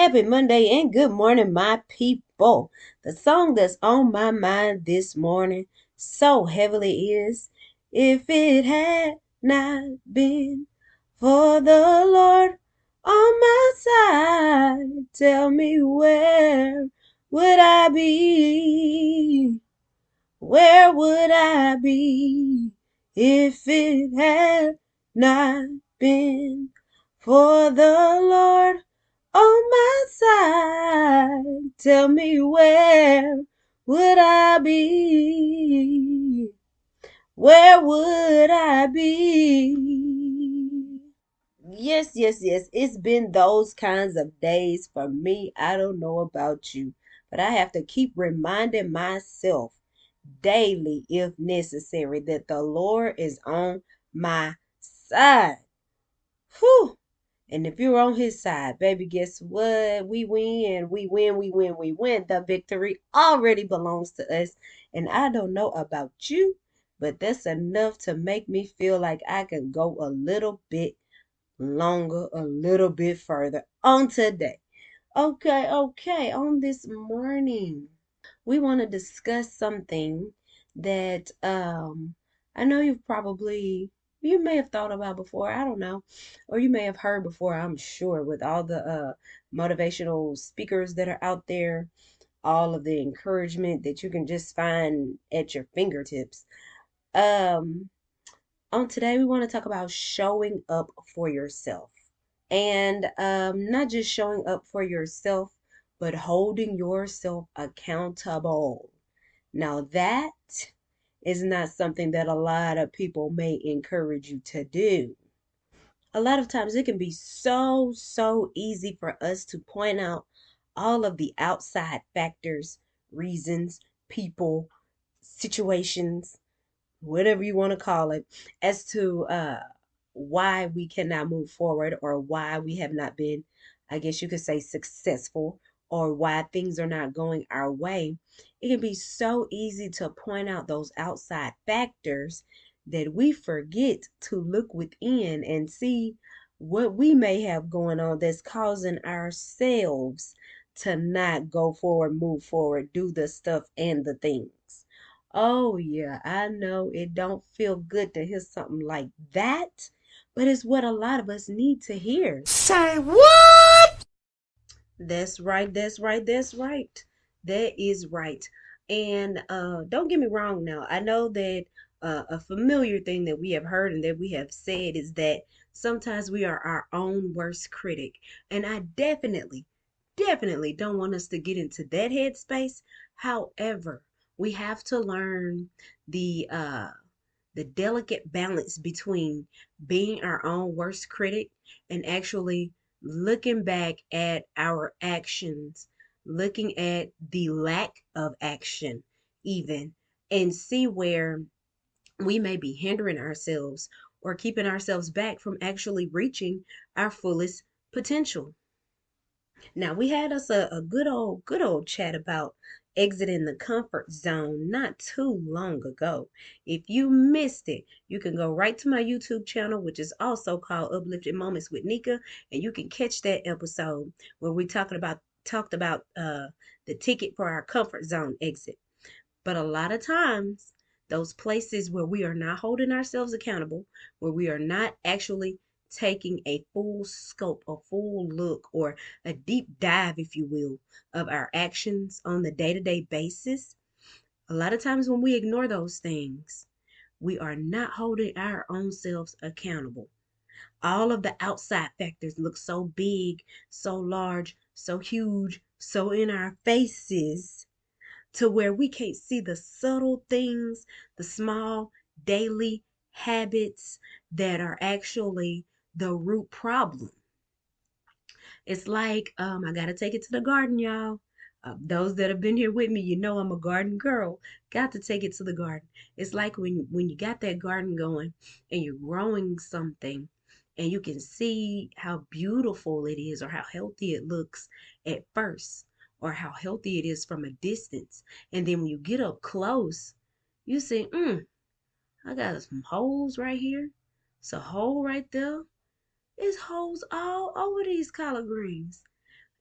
Happy Monday and good morning, my people. The song that's on my mind this morning so heavily is If It Had Not Been for the Lord on my side, tell me where would I be? Where would I be if it had not been for the Lord on my side? Tell me where would I be? Where would I be? Yes, yes, yes. It's been those kinds of days for me. I don't know about you, but I have to keep reminding myself daily, if necessary, that the Lord is on my side. Whew. And if you're on his side, baby, guess what? We win, we win, we win, we win. The victory already belongs to us. And I don't know about you, but that's enough to make me feel like I can go a little bit longer, a little bit further on today. Okay, okay, on this morning, we want to discuss something that I know you may have thought about before, I don't know, or you may have heard before, I'm sure, with all the motivational speakers that are out there, all of the encouragement that you can just find at your fingertips. Um, on today, we want to talk about showing up for yourself. And not just showing up for yourself, but holding yourself accountable. Now, that is not something that a lot of people may encourage you to do. A lot of times it can be so easy for us to point out all of the outside factors, reasons, people, situations, whatever you want to call it, as to why we cannot move forward or why we have not been, I guess you could say, successful or why things are not going our way. It can be so easy to point out those outside factors that we forget to look within and see what we may have going on that's causing ourselves to not go forward, move forward, do the stuff and the things. Oh, yeah, I know it don't feel good to hear something like that, but it's what a lot of us need to hear. Say what? That's right, that's right, that's right. That is right. And don't get me wrong now. I know that a familiar thing that we have heard and that we have said is that sometimes we are our own worst critic. And I definitely don't want us to get into that headspace. However, we have to learn the uh the delicate balance between being our own worst critic and actually looking back at our actions, looking at the lack of action, even, and see where we may be hindering ourselves or keeping ourselves back from actually reaching our fullest potential. Now we had us a good old chat about exiting the comfort zone not too long ago. If you missed it, you can go right to my YouTube channel, which is also called Uplifted Moments with Nika, and you can catch that episode where we talked about the ticket for our comfort zone exit. But a lot of times, those places where we are not holding ourselves accountable, where we are not actually taking a full scope, a full look, or a deep dive, if you will, of our actions on the day to day basis, a lot of times when we ignore those things, we are not holding our own selves accountable. All of the outside factors look so big, so large, so huge, so in our faces to where we can't see the subtle things, the small daily habits that are actually the root problem. It's like, I gotta take it to the garden, y'all. Those that have been here with me, you know I'm a garden girl. Got to take it to the garden. It's like when you got that garden going and you're growing something and you can see how beautiful it is or how healthy it looks at first or how healthy it is from a distance. And then when you get up close, you see, I got some holes right here. It's a hole right there. There's holes all over these collard greens.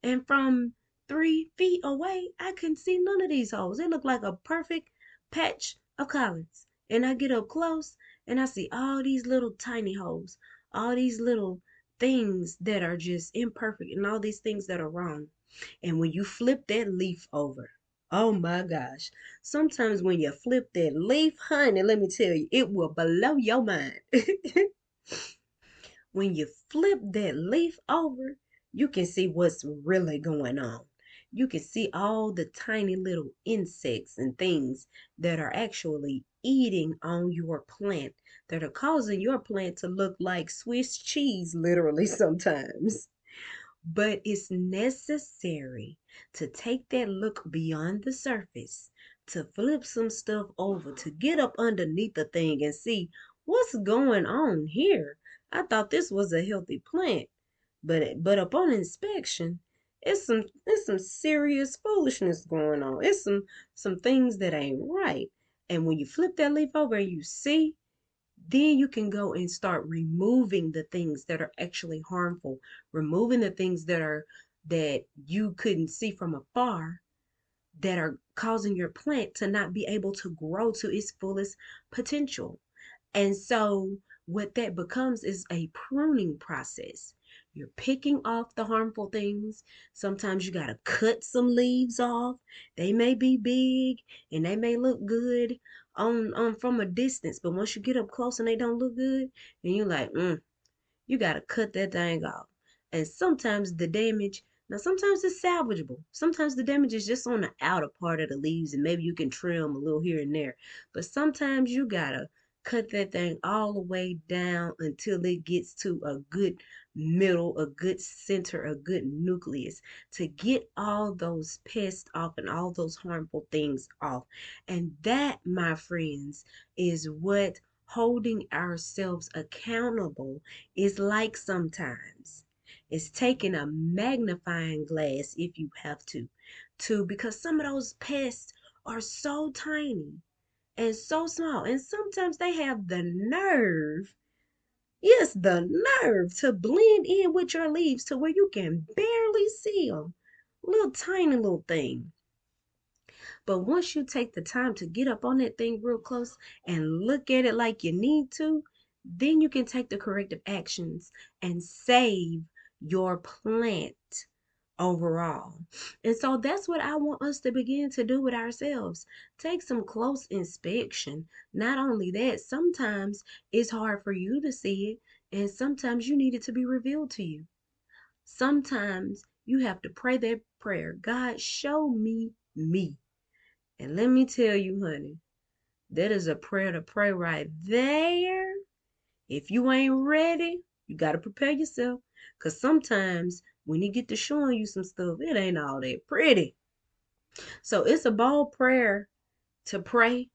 And from 3 feet away, I couldn't see none of these holes. It looked like a perfect patch of collards. And I get up close and I see all these little tiny holes, all these little things that are just imperfect and all these things that are wrong. And when you flip that leaf over, oh my gosh, sometimes when you flip that leaf, honey, let me tell you, it will blow your mind. When you flip that leaf over, you can see what's really going on. You can see all the tiny little insects and things that are actually eating on your plant, that are causing your plant to look like Swiss cheese, literally, sometimes. But it's necessary to take that look beyond the surface, to flip some stuff over, to get up underneath the thing and see what's going on here. I thought this was a healthy plant, but upon inspection, it's some serious foolishness going on. It's some things that ain't right. And when you flip that leaf over and you see, then you can go and start removing the things that are actually harmful, removing the things that you couldn't see from afar, that are causing your plant to not be able to grow to its fullest potential. And so what that becomes is a pruning process. You're picking off the harmful things. Sometimes you got to cut some leaves off. They may be big and they may look good on from a distance, but once you get up close and they don't look good, and you're like, you got to cut that thing off. And sometimes the damage, now sometimes it's salvageable. Sometimes the damage is just on the outer part of the leaves and maybe you can trim a little here and there. But sometimes you got to cut that thing all the way down until it gets to a good middle, a good center, a good nucleus to get all those pests off and all those harmful things off. And that, my friends, is what holding ourselves accountable is like sometimes. It's taking a magnifying glass if you have to because some of those pests are so tiny and so small, and sometimes they have the nerve, yes, the nerve to blend in with your leaves to where you can barely see them. Little tiny little thing. But once you take the time to get up on that thing real close and look at it like you need to, then you can take the corrective actions and save your plant overall. And so that's what I want us to begin to do with ourselves. Take some close inspection. Not only that, sometimes it's hard for you to see it, and sometimes you need it to be revealed to you. Sometimes you have to pray that prayer. God, show me me. And let me tell you, honey, that is a prayer to pray right there. If you ain't ready, you got to prepare yourself. Because sometimes when you get to showing you some stuff, it ain't all that pretty. So it's a bold prayer to pray,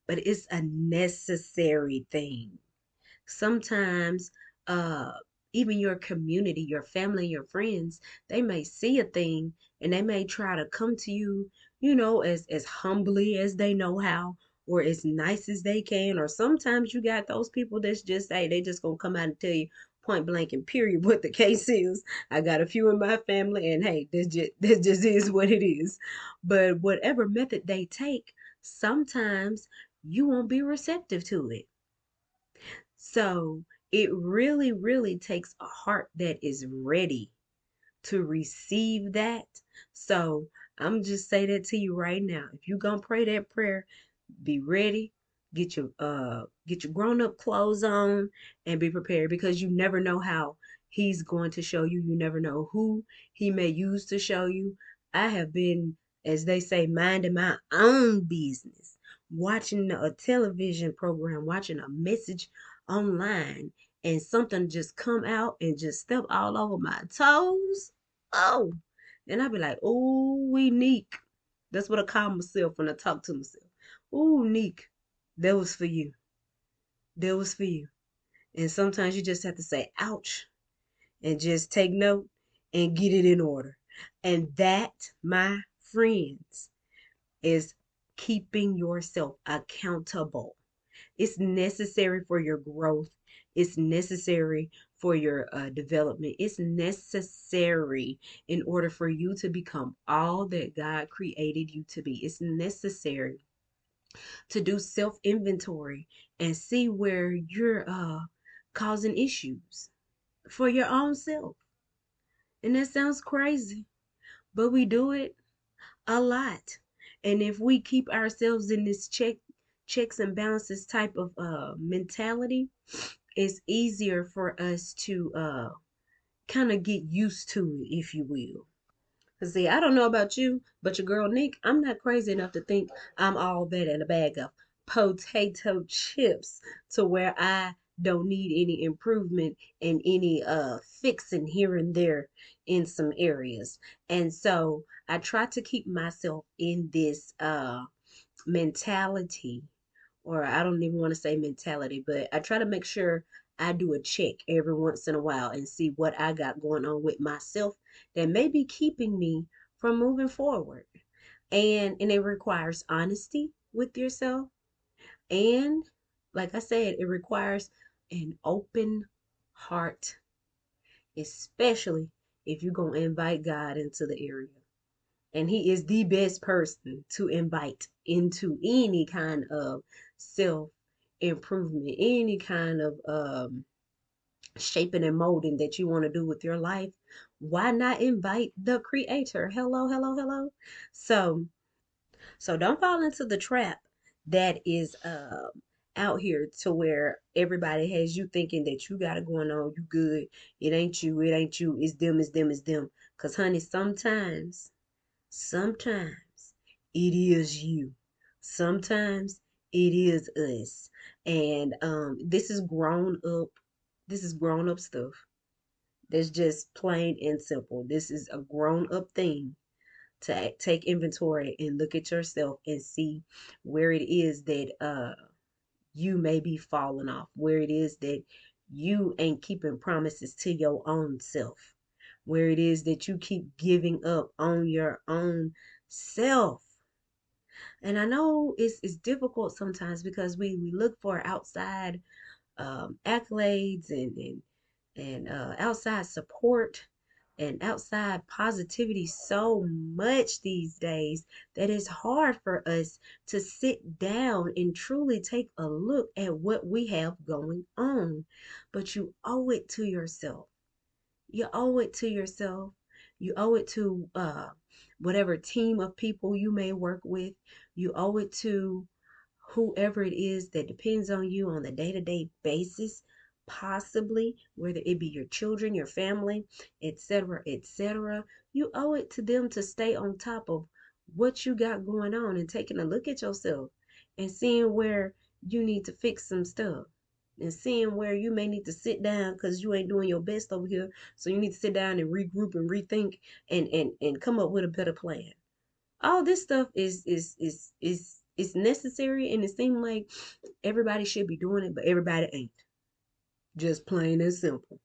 but it's a necessary thing. Sometimes, uh, even your community, your family, your friends, they may see a thing and they may try to come to you, as humbly as they know how, or as nice as they can. Or sometimes you got those people that's just, hey, they just gonna come out and tell you point blank and period what the case is. I got a few in my family, and hey, this just is what it is. But whatever method they take, sometimes you won't be receptive to it. So it really, really takes a heart that is ready to receive that. So I'm just say that to you right now. If you gonna pray that prayer, be ready. Get your grown up clothes on and be prepared, because you never know how he's going to show you. You never know who he may use to show you. I have been, as they say, minding my own business, watching a television program, watching a message online, and something just come out and just step all over my toes. Oh, and I'd be like, oh, we Neek. That's what I call myself when I talk to myself. Oh, Neek, that was for you. That was for you. And sometimes you just have to say, ouch, and just take note and get it in order. And that, my friends, is keeping yourself accountable. It's necessary for your growth. It's necessary for your development. It's necessary in order for you to become all that God created you to be. It's necessary to do self inventory and see where you're causing issues for your own self. And that sounds crazy, but we do it a lot. And if we keep ourselves in this checks and balances type of mentality, it's easier for us to kind of get used to it, if you will. Cause see, I don't know about you, but your girl Nick, I'm not crazy enough to think I'm all that in a bag of potato chips to where I don't need any improvement and any fixing here and there in some areas. And so I try to keep myself in this mentality, or I don't even want to say mentality, but I try to make sure I do a check every once in a while and see what I got going on with myself that may be keeping me from moving forward. And it requires honesty with yourself. And like I said, it requires an open heart, especially if you're going to invite God into the area. And he is the best person to invite into any kind of self improvement, any kind of shaping and molding that you want to do with your life. Why not invite the creator? Hello, hello, hello. So don't fall into the trap that is out here to where everybody has you thinking that you got it going on, you good. It ain't you, it ain't you, it's them, it's them, it's them. Cause honey, sometimes it is you. Sometimes it is us. And this is grown up stuff. That's just plain and simple. This is a grown up thing to take inventory and look at yourself and see where it is that you may be falling off, where it is that you ain't keeping promises to your own self, where it is that you keep giving up on your own self. And I know it's difficult sometimes because we look for outside accolades and outside support and outside positivity so much these days that it's hard for us to sit down and truly take a look at what we have going on. But you owe it to yourself. You owe it to yourself. You owe it to whatever team of people you may work with. You owe it to whoever it is that depends on you on the day-to-day basis, possibly whether it be your children, your family, etc., etc. You owe it to them to stay on top of what you got going on and taking a look at yourself and seeing where you need to fix some stuff and seeing where you may need to sit down because you ain't doing your best over here. So you need to sit down and regroup and rethink and come up with a better plan. All this stuff is necessary, and it seems like everybody should be doing it, but everybody ain't. Just plain and simple.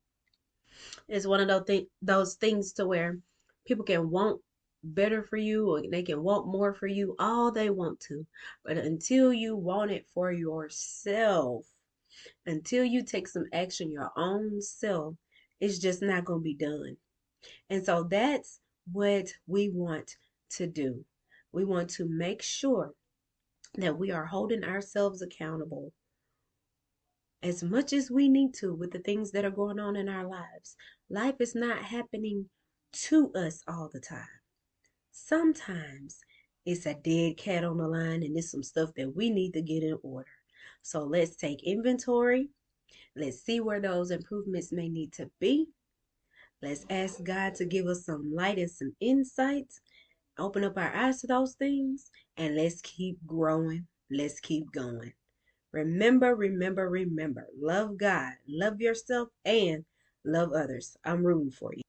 It's one of those things to where people can want better for you or they can want more for you all they want to, but until you want it for yourself, until you take some action your own self, it's just not going to be done. And so that's what we want to do. We want to make sure that we are holding ourselves accountable as much as we need to with the things that are going on in our lives. Life is not happening to us all the time. Sometimes it's a dead cat on the line and it's some stuff that we need to get in order. So let's take inventory. Let's see where those improvements may need to be. Let's ask God to give us some light and some insights. Open up our eyes to those things and let's keep growing. Let's keep going. Remember, remember, remember. Love God, love yourself, and love others. I'm rooting for you.